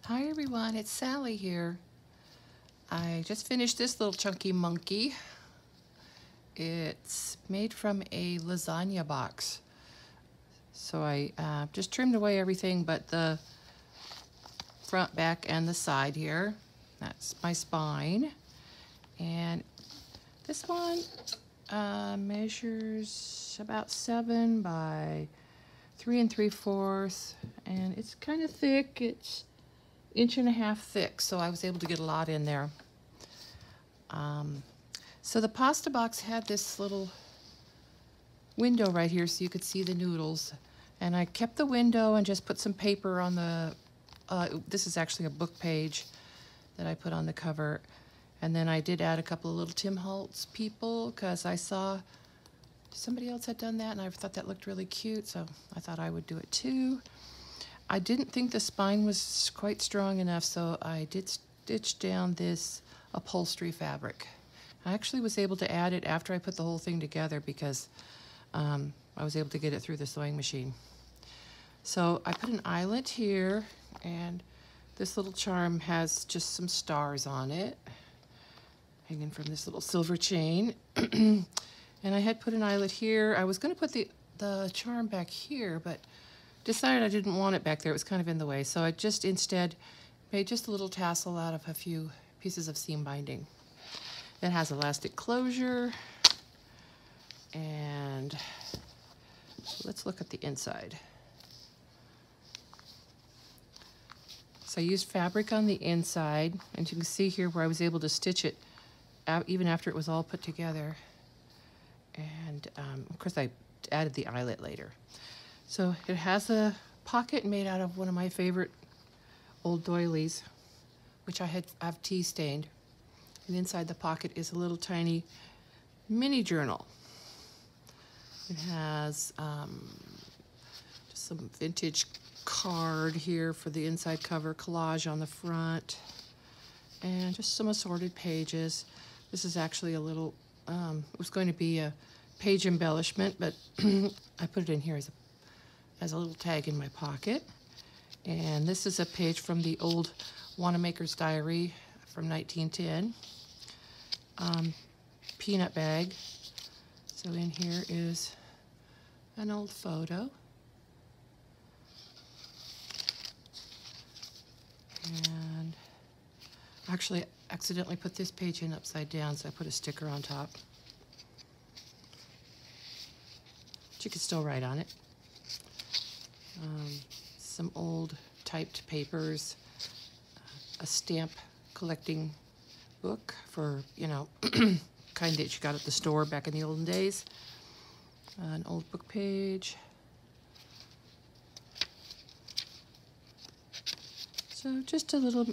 Hi everyone, it's Sally here. I just finished this little chunky monkey. It's made from a lasagna box. So I just trimmed away everything but the front, back, and the side here. That's my spine. And this one measures about 7 by 3 3/4, and it's kind of thick. It's 1.5 inches thick, so I was able to get a lot in there. So the pasta box had this little window right here so you could see the noodles, and I kept the window and just put some paper on the this is actually a book page that I put on the cover, and then I did add a couple of little Tim Holtz people because I saw somebody else had done that and I thought that looked really cute, so I thought I would do it too. I didn't think the spine was quite strong enough, so I did stitch down this upholstery fabric. I actually was able to add it after I put the whole thing together because I was able to get it through the sewing machine. So I put an eyelet here, and this little charm has just some stars on it, hanging from this little silver chain. And I had put an eyelet here. I was going to put the charm back here, but decided I didn't want it back there. It was kind of in the way. So I just instead made just a little tassel out of a few pieces of seam binding. It has elastic closure, and let's look at the inside. So I used fabric on the inside, and you can see here where I was able to stitch it out even after it was all put together. And of course I added the eyelet later. So it has a pocket made out of one of my favorite old doilies, which I've tea stained. And inside the pocket is a little tiny mini journal. It has just some vintage card here for the inside cover, collage on the front, and just some assorted pages. This is actually a little, it was going to be a page embellishment, but I put it in here as a little tag in my pocket. And this is a page from the old Wanamaker's Diary from 1910. Peanut bag. So in here is an old photo. And actually accidentally put this page in upside down, so I put a sticker on top. But you can still write on it. Some old typed papers, a stamp collecting book for, you know, kind that you got at the store back in the olden days. An old book page. So just a little,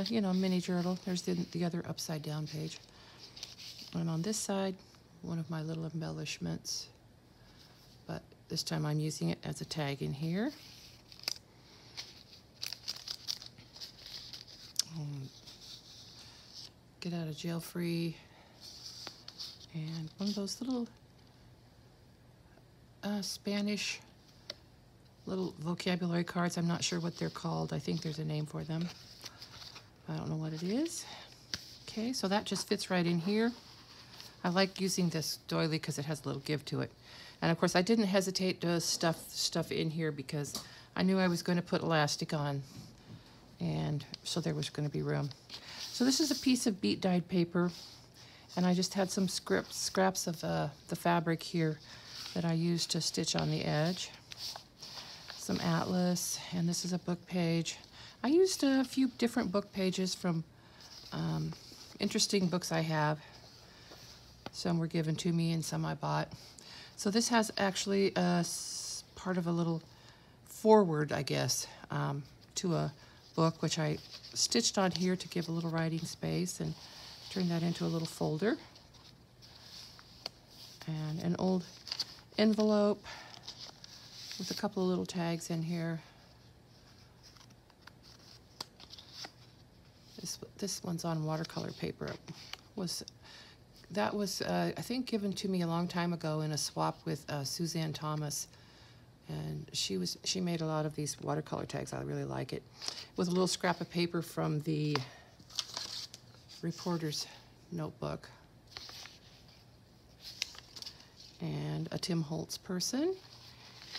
you know, mini journal. There's the other upside down page. And on this side, one of my little embellishments. But this time I'm using it as a tag in here. Get out of jail free, and one of those little Spanish little vocabulary cards. I'm not sure what they're called. I think there's a name for them. I don't know what it is. Okay, so that just fits right in here. I like using this doily because it has a little give to it. And of course I didn't hesitate to stuff stuff in here because I knew I was going to put elastic on, and so there was going to be room. So this is a piece of beat dyed paper, and I just had some scraps of the fabric here that I used to stitch on the edge. Some atlas, and this is a book page. I used a few different book pages from interesting books I have. Some were given to me and some I bought. So this has actually part of a little forward, I guess, to a book, which I stitched on here to give a little writing space and turned that into a little folder. And an old envelope with a couple of little tags in here. This one's on watercolor paper. That was I think given to me a long time ago in a swap with Suzanne Thomas And she made a lot of these watercolor tags. I really like it. With a little scrap of paper from the reporter's notebook. And a Tim Holtz person.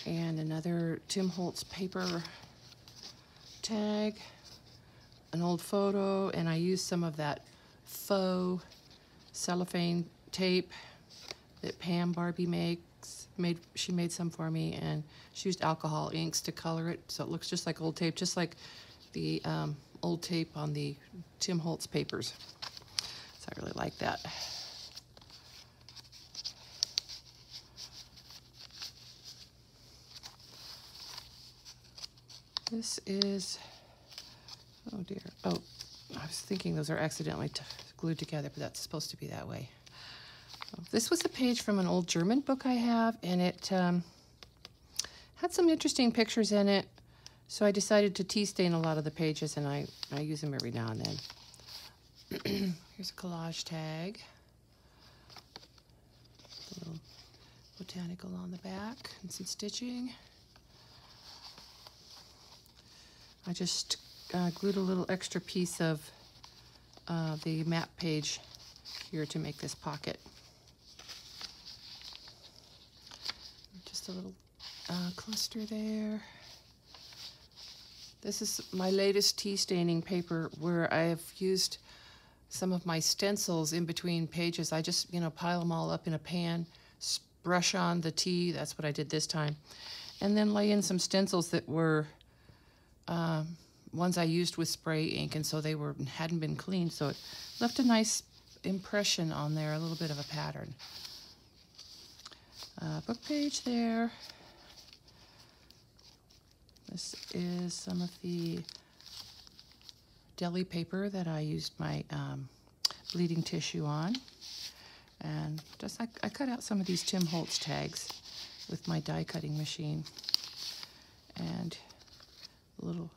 And another Tim Holtz paper tag. An old photo. And I used some of that faux cellophane tape that Pam Barbie makes. She made some for me, and she used alcohol inks to color it, so it looks just like old tape, just like the old tape on the Tim Holtz papers. So I really like that. This is, oh dear, oh, I was thinking those are accidentally glued together, but that's supposed to be that way. This was a page from an old German book I have, and it had some interesting pictures in it, so I decided to tea stain a lot of the pages, and I use them every now and then. Here's a collage tag. A little botanical on the back and some stitching. I just glued a little extra piece of the map page here to make this pocket. Just a little cluster there. This is my latest tea staining paper where I have used some of my stencils in between pages. I just, pile them all up in a pan, brush on the tea, that's what I did this time, and then lay in some stencils that were ones I used with spray ink, and so they hadn't been cleaned, so it left a nice impression on there, a little bit of a pattern. Book page there. This is some of the deli paper that I used my bleeding tissue on. And just I cut out some of these Tim Holtz tags with my die cutting machine. And a little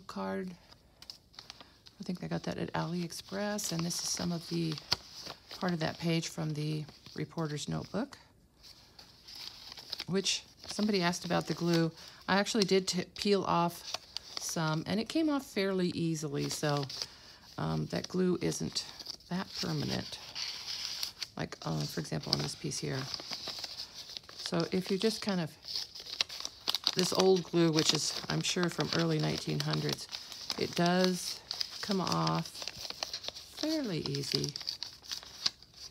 card. I think I got that at AliExpress, and this is some of the part of that page from the reporter's notebook, which somebody asked about the glue. I actually did peel off some, and it came off fairly easily, so that glue isn't that permanent, like for example on this piece here. So if you just kind of, this old glue, which is I'm sure from early 1900s, it does come off fairly easy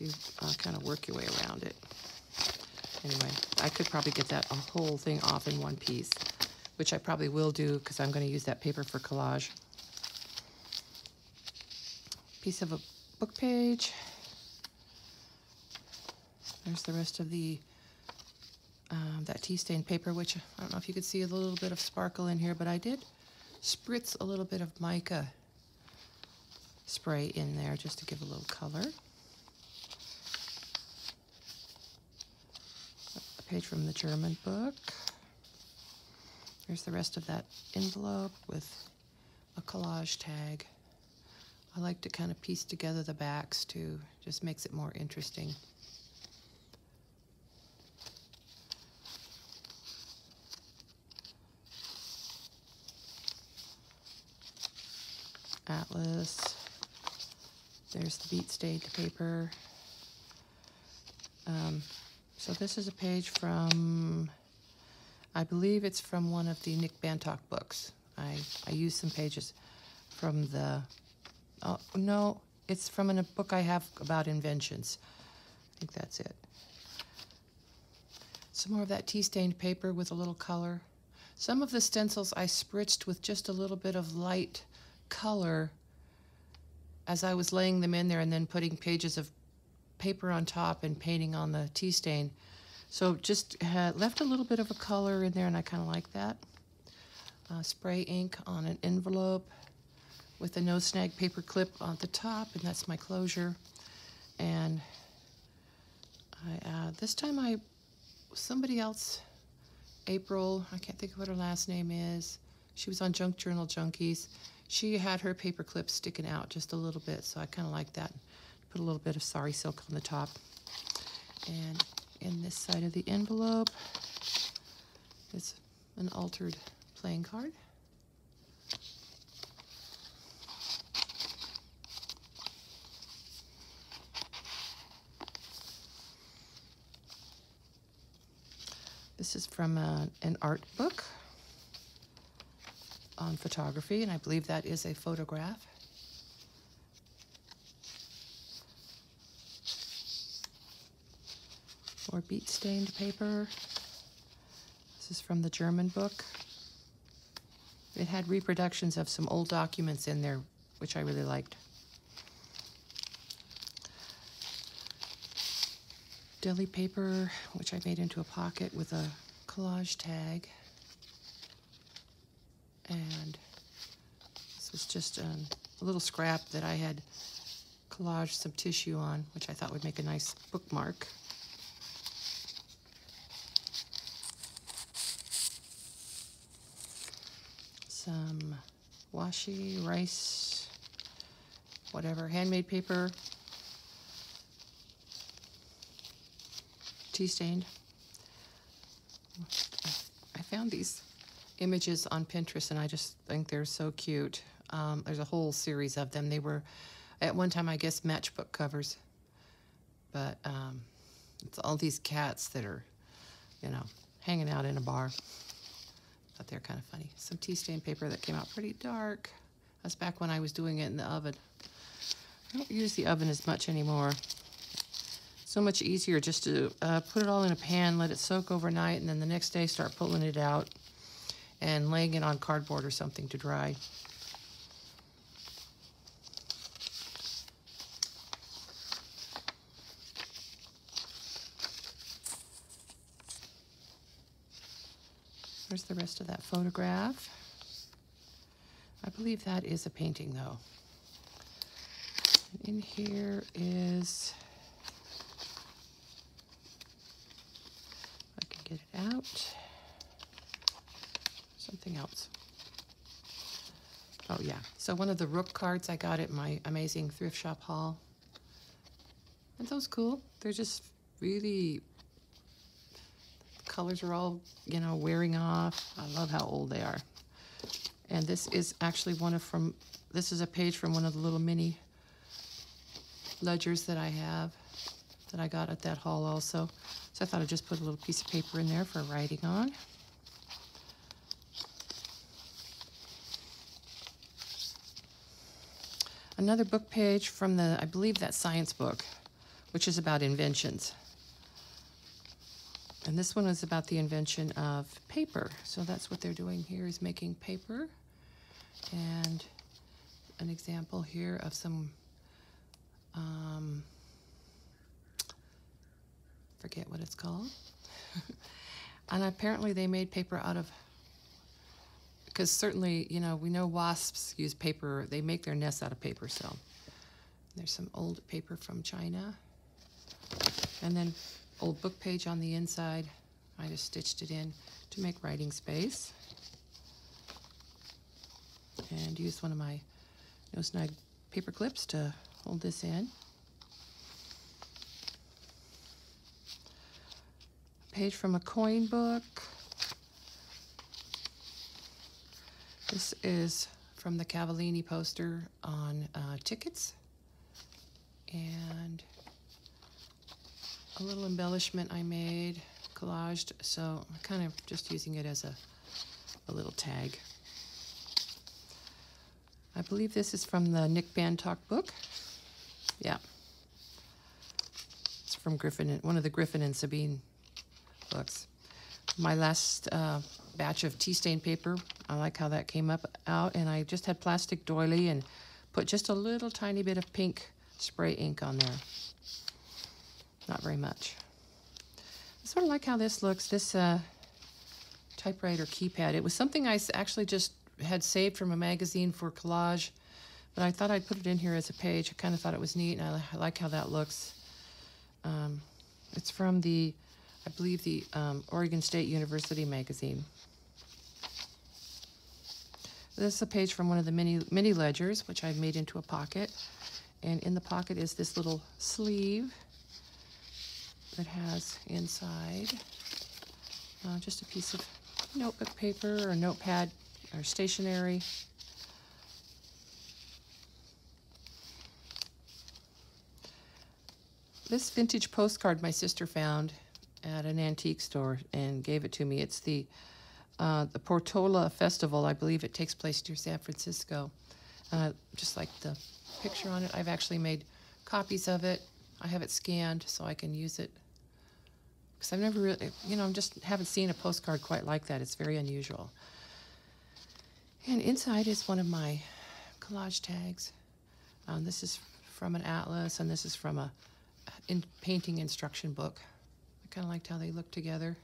if you kind of work your way around it. Anyway, I could probably get that whole thing off in one piece, which I probably will do because I'm going to use that paper for collage. Piece of a book page. There's the rest of the that tea stain paper, which I don't know if you could see a little bit of sparkle in here, but I did spritz a little bit of mica spray in there just to give a little color. A page from the German book. Here's the rest of that envelope with a collage tag. I like to kind of piece together the backs too, just makes it more interesting. Atlas. There's the beat stained paper. So this is a page from, I believe it's from one of the Nick Bantock books. I used some pages from the, oh no, it's from a book I have about inventions. I think that's it. Some more of that tea stained paper with a little color. Some of the stencils I spritzed with just a little bit of light color as I was laying them in there and then putting pages of paper on top and painting on the tea stain. So just left a little bit of a color in there, and I kind of like that. Spray ink on an envelope with a no snag paper clip on the top, and that's my closure. And this time somebody else, April, I can't think of what her last name is. She was on Junk Journal Junkies. She had her paper clip sticking out just a little bit, so I kind of like that. Put a little bit of sari silk on the top. And in this side of the envelope, It's an altered playing card. This is from an art book on photography, and I believe that is a photograph. Or bead-stained paper. This is from the German book. It had reproductions of some old documents in there, which I really liked. Deli paper, which I made into a pocket with a collage tag. And this was just a little scrap that I had collaged some tissue on, which I thought would make a nice bookmark. Some washi, rice, whatever, handmade paper. Tea stained. I found these images on Pinterest and I just think they're so cute. There's a whole series of them. They were, at one time, I guess, matchbook covers. But it's all these cats that are, you know, hanging out in a bar. Thought they're kind of funny. Some tea stained paper that came out pretty dark. That's back when I was doing it in the oven. I don't use the oven as much anymore. So much easier just to put it all in a pan, let it soak overnight, and then the next day start pulling it out and laying it on cardboard or something to dry. There's the rest of that photograph. I believe that is a painting, though. In here is... get it out. Something else. Oh yeah, so one of the Rook cards I got at my amazing thrift shop haul. Aren't those cool? They're just really, the colors are all, you know, wearing off. I love how old they are. And this is actually this is a page from one of the little mini ledgers that I have, that I got at that haul also. So I thought I'd just put a little piece of paper in there for writing on. Another book page from I believe that science book, which is about inventions. And this one is about the invention of paper. So that's what they're doing here, is making paper. And an example here of some forget what it's called. And apparently they made paper out of, because certainly, you know, we know wasps use paper, they make their nests out of paper, so. There's some old paper from China. And then old book page on the inside. I just stitched it in to make writing space. And used one of my no snag paper clips to hold this in. Page from a coin book. This is from the Cavallini poster on tickets. And a little embellishment I made, collaged, so I'm kind of just using it as a little tag. I believe this is from the Nick Bantock book. Yeah. It's from Griffin, one of the Griffin and Sabine books. My last batch of tea stain paper, I like how that came out, and I just had plastic doily and put just a little tiny bit of pink spray ink on there. Not very much. I sort of like how this looks, this typewriter keypad. It was something I actually just had saved from a magazine for collage, but I thought I'd put it in here as a page. I kind of thought it was neat, and I like how that looks. It's from I believe the Oregon State University magazine. This is a page from one of the mini ledgers, which I've made into a pocket. And in the pocket is this little sleeve that has inside just a piece of notebook paper or notepad or stationery. This vintage postcard my sister found at an antique store and gave it to me. It's the Portola Festival. I believe it takes place near San Francisco. Just like the picture on it. I've actually made copies of it. I have it scanned so I can use it. Because I've never really, just haven't seen a postcard quite like that. It's very unusual. And inside is one of my collage tags. This is from an atlas, and this is from a painting instruction book. I kind of liked how they look together.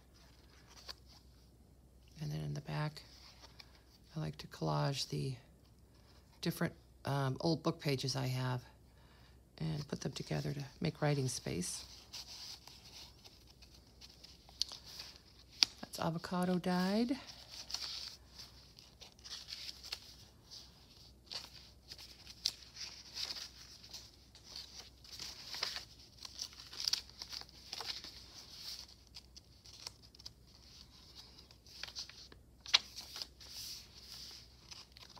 And then in the back, I like to collage the different old book pages I have and put them together to make writing space. That's avocado dyed.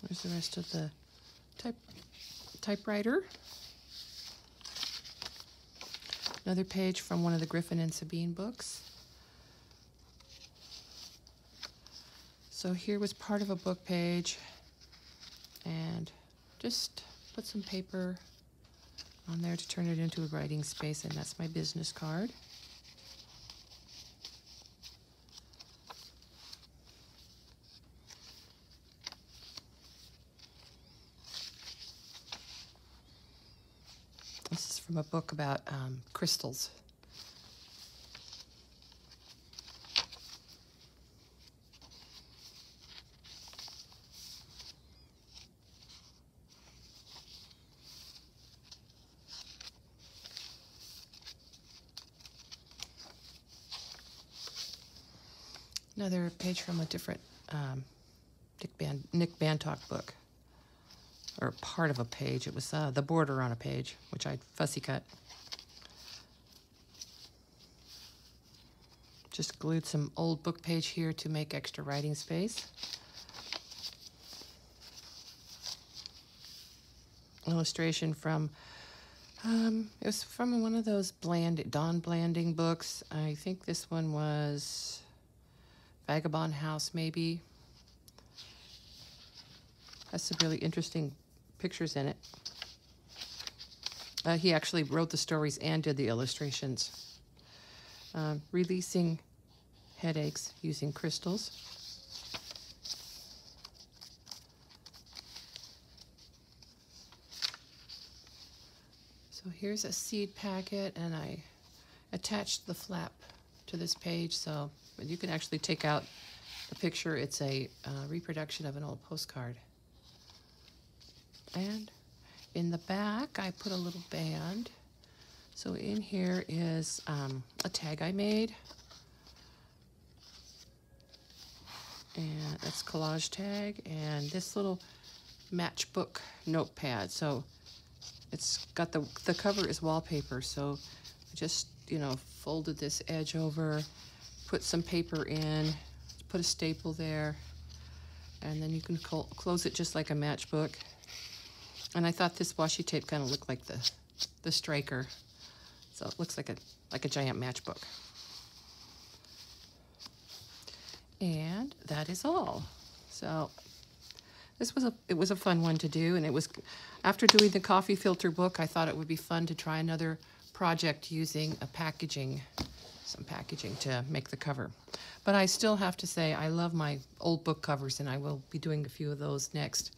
There's the rest of the typewriter. Another page from one of the Griffin and Sabine books. So here was part of a book page, and just put some paper on there to turn it into a writing space, and that's my business card. This is from a book about crystals. Another page from a different Nick Bantock book, or part of a page. It was the border on a page, which I fussy cut. Just glued some old book page here to make extra writing space. Illustration from, it was from one of those Don Blanding books. I think this one was Vagabond House, maybe. Has some really interesting pictures in it. He actually wrote the stories and did the illustrations. Releasing headaches using crystals. So here's a seed packet, and I attached the flap to this page, so you can actually take out the picture. It's a reproduction of an old postcard. And in the back, I put a little band. So in here is a tag I made. And that's collage tag. And this little matchbook notepad. So it's got the cover is wallpaper. So I just, folded this edge over, put some paper in, put a staple there, and then you can close it just like a matchbook. And I thought this washi tape kind of looked like the striker, so it looks like a giant matchbook. And that is all. So it was a fun one to do, and it was after doing the coffee filter book, I thought it would be fun to try another project using some packaging to make the cover. But I still have to say I love my old book covers, and I will be doing a few of those next.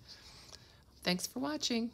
Thanks for watching.